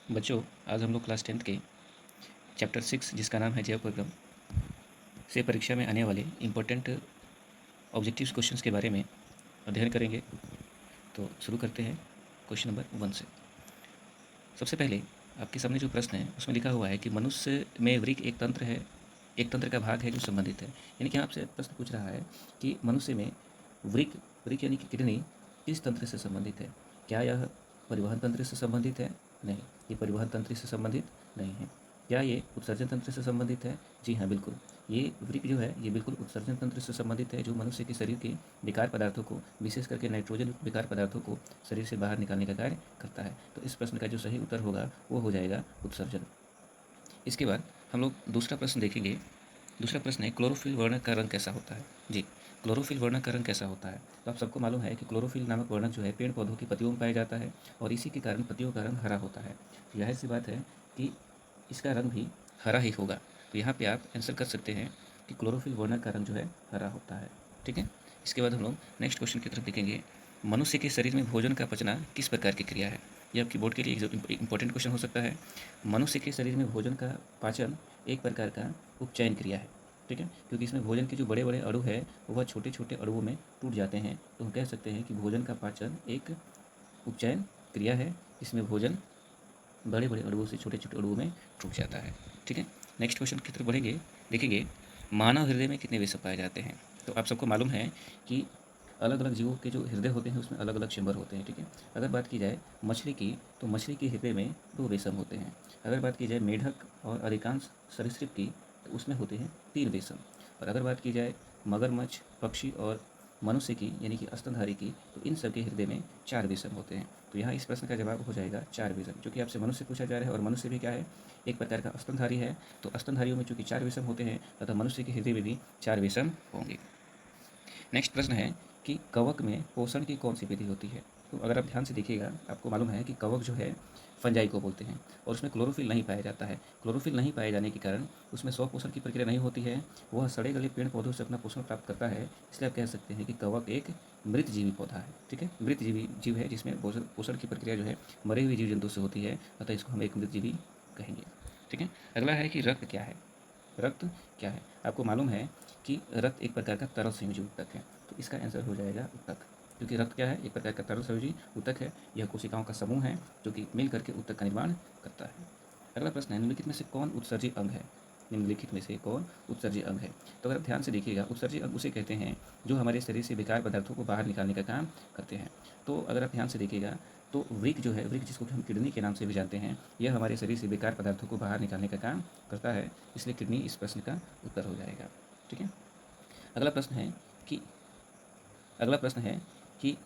बच्चों, आज हम लोग क्लास 10th के चैप्टर 6 जिसका नाम है जैव प्रक्रम से परीक्षा में आने वाले इम्पोर्टेंट ऑब्जेक्टिव क्वेश्चंस के बारे में अध्ययन करेंगे। तो शुरू करते हैं क्वेश्चन नंबर 1 से। सबसे पहले आपके सामने जो प्रश्न है उसमें लिखा हुआ है कि मनुष्य में वृक्क एक तंत्र है, एक तंत्र का भाग है जो संबंधित है। यानी कि आपसे प्रश्न पूछ रहा है कि मनुष्य में वृक्क वृक्क यानी कि किडनी किस तंत्र से संबंधित है। क्या यह परिवहन तंत्र से संबंधित है? नहीं, ये परिवहन तंत्र से संबंधित नहीं है। क्या ये उत्सर्जन तंत्र से संबंधित है? जी हाँ, बिल्कुल। ये वृक्क जो है ये बिल्कुल उत्सर्जन तंत्र से संबंधित है, जो मनुष्य के शरीर के विकार पदार्थों को, विशेष करके नाइट्रोजन युक्त विकार पदार्थों को शरीर से बाहर निकालने का कार्य करता है। तो इस प्रश्न का जो सही उत्तर होगा वो हो जाएगा उत्सर्जन। इसके बाद हम लोग दूसरा प्रश्न देखेंगे। दूसरा प्रश्न है क्लोरोफिल वर्णक का रंग कैसा होता है। जी, क्लोरोफिल वर्णक का रंग कैसा होता है? तो आप सबको मालूम है कि क्लोरोफिल नामक वर्णक जो है पेड़ पौधों की पत्तियों में पाया जाता है और इसी के कारण पत्तियों का रंग हरा होता है। तो जाहिर सी बात है कि इसका रंग भी हरा ही होगा। तो यहाँ पे आप आंसर कर सकते हैं कि क्लोरोफिल वर्णक का रंग जो है हरा होता है। ठीक है। इसके बाद हम लोग नेक्स्ट क्वेश्चन की तरफ देखेंगे। मनुष्य के शरीर में भोजन का पचना किस प्रकार की क्रिया है? ये आपकी बोर्ड के लिए एक इंपॉर्टेंट क्वेश्चन हो सकता है। मनुष्य के शरीर में भोजन का पाचन एक प्रकार का उपचयन क्रिया है। ठीक है, क्योंकि इसमें भोजन के जो बड़े बड़े अणु है वह छोटे छोटे अणुओं में टूट जाते हैं। तो हम कह सकते हैं कि भोजन का पाचन एक उपचयन क्रिया है, इसमें भोजन बड़े बड़े अणुओं से छोटे छोटे अणुओं में टूट जाता है। ठीक है। नेक्स्ट क्वेश्चन की तरफ बढ़ेंगे। देखेंगे मानव हृदय में कितने वृषभ पाए जाते हैं। तो आप सबको मालूम है कि अलग अलग जीवों के जो हृदय होते हैं उसमें अलग अलग चेम्बर होते हैं। ठीक है। अगर बात की जाए मछली की, तो मछली के हृदय में 2 रेशम होते हैं। अगर बात की जाए मेढक और अधिकांश सरीसृप की, तो उसमें होते हैं 3 रेशम। और अगर बात की जाए मगरमच्छ, पक्षी और मनुष्य की यानी कि स्तनधारी की, तो इन सब के हृदय में 4 रेशम होते हैं। तो यहाँ इस प्रश्न का जवाब हो जाएगा 4 रेशम, क्योंकि आपसे मनुष्य पूछा जा रहा है और मनुष्य भी क्या है, एक प्रकार का स्तनधारी है। तो स्तनधारियों में चूंकि 4 रेशम होते हैं तथा मनुष्य के हृदय में भी 4 रेशम होंगे। नेक्स्ट प्रश्न है कि कवक में पोषण की कौन सी विधि होती है। तो अगर आप ध्यान से देखिएगा आपको मालूम है कि कवक जो है फंजाई को बोलते हैं और उसमें क्लोरोफिल नहीं पाया जाता है। क्लोरोफिल नहीं पाए जाने के कारण उसमें स्वपोषण की प्रक्रिया नहीं होती है, वह सड़े गले पेड़ पौधों से अपना पोषण प्राप्त करता है। इसलिए आप कह सकते हैं कि कवक एक मृत जीवी पौधा है। ठीक है, मृत जीवी जीव है जिसमें पोषण की प्रक्रिया जो है मरे हुए जीव जंतु से होती है, अतः इसको हम एक मृत जीवी कहेंगे। ठीक है। अगला है कि रक्त क्या है। रक्त क्या है? आपको मालूम है कि रक्त एक प्रकार का तरल संयोजी ऊतक है। तो इसका आंसर हो जाएगा ऊतक, क्योंकि रक्त क्या है, एक प्रकार का तरल संयोजी ऊतक है। यह कोशिकाओं का समूह है जो कि मिल करके ऊतक का निर्माण करता है। अगला प्रश्न है निम्नलिखित में से कौन उत्सर्जी अंग है। निम्नलिखित में से कौन उत्सर्जी अंग है? तो अगर आप ध्यान से देखिएगा उत्सर्जी अंग उसे कहते हैं जो हमारे शरीर से बेकार पदार्थों को बाहर निकालने का काम करते हैं। तो अगर आप ध्यान से देखिएगा तो वृक्क जो है, वृक्क जिसको कि हम किडनी के नाम से भी जानते हैं, यह हमारे शरीर से बेकार पदार्थों को बाहर निकालने का काम करता है। इसलिए किडनी इस प्रश्न का उत्तर हो जाएगा। ठीक है। अगला प्रश्न है कि अगला प्रश्न है कि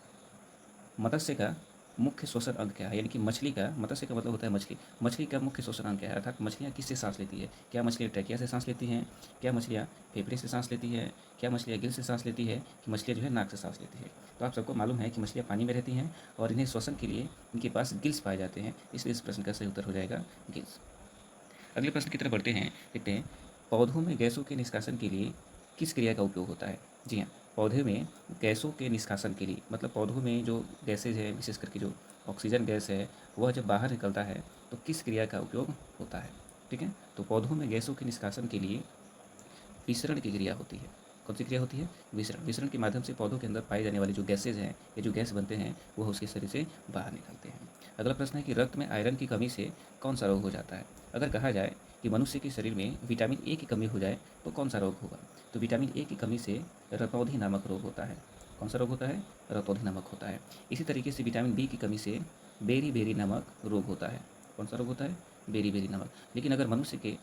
मत्स्य का मुख्य श्वसन अंग क्या है। यानी कि मछली का, मत्स्य का मतलब होता है मछली, मछली का मुख्य श्वसन अंग क्या है, अर्थात मछलियाँ किससे सांस लेती है। क्या मछलियाँ ट्रैकिया से सांस लेती हैं? क्या मछलियाँ फेफड़े से सांस लेती है? क्या मछलियाँ गिल से सांस लेती है? कि मछलियाँ जो है नाक से सांस लेती है? तो आप सबको मालूम है कि मछलियाँ पानी में रहती हैं और इन्हें श्वसन के लिए इनके पास गिल्स पाए जाते हैं, इसलिए इस प्रश्न का सही उत्तर हो जाएगा गिल्स। अगले प्रश्न की तरफ बढ़ते हैं। देखते हैं पौधों में गैसों के निष्कासन के लिए किस क्रिया का उपयोग होता है। जी हाँ, पौधे में गैसों के निष्कासन के लिए, मतलब पौधों में जो गैसेज है, विशेष करके जो ऑक्सीजन गैस है, वह जब बाहर निकलता है तो किस क्रिया का उपयोग होता है। ठीक है। तो पौधों में गैसों के निष्कासन के लिए विसरण की क्रिया होती है। कौन सी क्रिया होती है? विसरण। विसरण के माध्यम से पौधों के अंदर पाए जाने वाले जो गैसेज हैं या जो गैस बनते हैं वह उसके शरीर से बाहर निकलते हैं। अगला प्रश्न है कि रक्त में आयरन की कमी से कौन सा रोग हो जाता है। अगर कहा जाए कि मनुष्य के शरीर में विटामिन ए की कमी हो जाए तो कौन सा रोग होगा। तो विटामिन ए की कमी से रतौंधी नामक रोग होता है। कौन सा रोग होता है? रतौंधी नामक होता है। इसी तरीके से विटामिन बी की कमी से बेरी बेरी नामक रोग होता है। कौन सा रोग होता है? बेरी बेरी नामक। लेकिन अगर मनुष्य के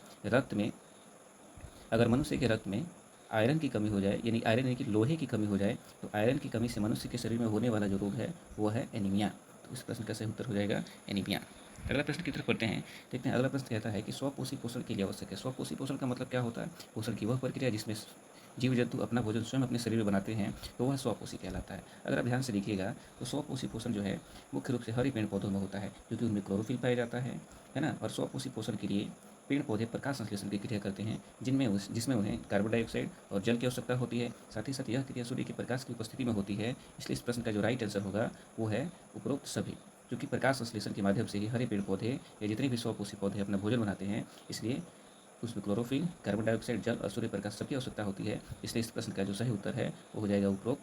रक्त में आयरन की कमी हो जाए, यानी आयरन यानी कि लोहे की कमी हो जाए, तो आयरन की कमी से मनुष्य के शरीर में होने वाला जो रोग है वो है एनीमिया। तो इस प्रश्न का सही उत्तर हो जाएगा एनीमिया। अगला प्रश्न की तरफ पढ़ते हैं। देखते हैं अगला प्रश्न कहता है कि स्वपोषी पोषण के लिए आवश्यक है। स्वपोषी पोषण का मतलब क्या होता है? पोषण की वह प्रक्रिया जिसमें जीव जंतु अपना भोजन स्वयं अपने शरीर में बनाते हैं, तो वह स्वपोषी कहलाता है। अगर आप ध्यान से देखिएगा तो स्वपोषी पोषण जो है मुख्य रूप से हरे पेड़ पौधों में होता है, क्योंकि उनमें क्लोरोफिल पाया जाता है ना। और स्वपोषी पोषण के लिए पेड़ पौधे प्रकाश संश्लेषण की क्रिया करते हैं, जिसमें उन्हें कार्बन डाइऑक्साइड और जल की आवश्यकता होती है। साथ ही साथ यह क्रिया सूर्य के प्रकाश की उपस्थिति में होती है। इसलिए इस प्रश्न का जो राइट आंसर होगा वो है उपरोक्त सभी। क्योंकि प्रकाश संश्लेषण के माध्यम से ही हरे पेड़ पौधे या जितने भी स्वपोषी पौधे अपना भोजन बनाते हैं, इसलिए उसमें क्लोरोफिल, कार्बन डाइऑक्साइड, जल और सूर्य प्रकाश सबकी आवश्यकता होती है। इसलिए इस प्रश्न का जो सही उत्तर है वो हो जाएगा उपरोक्त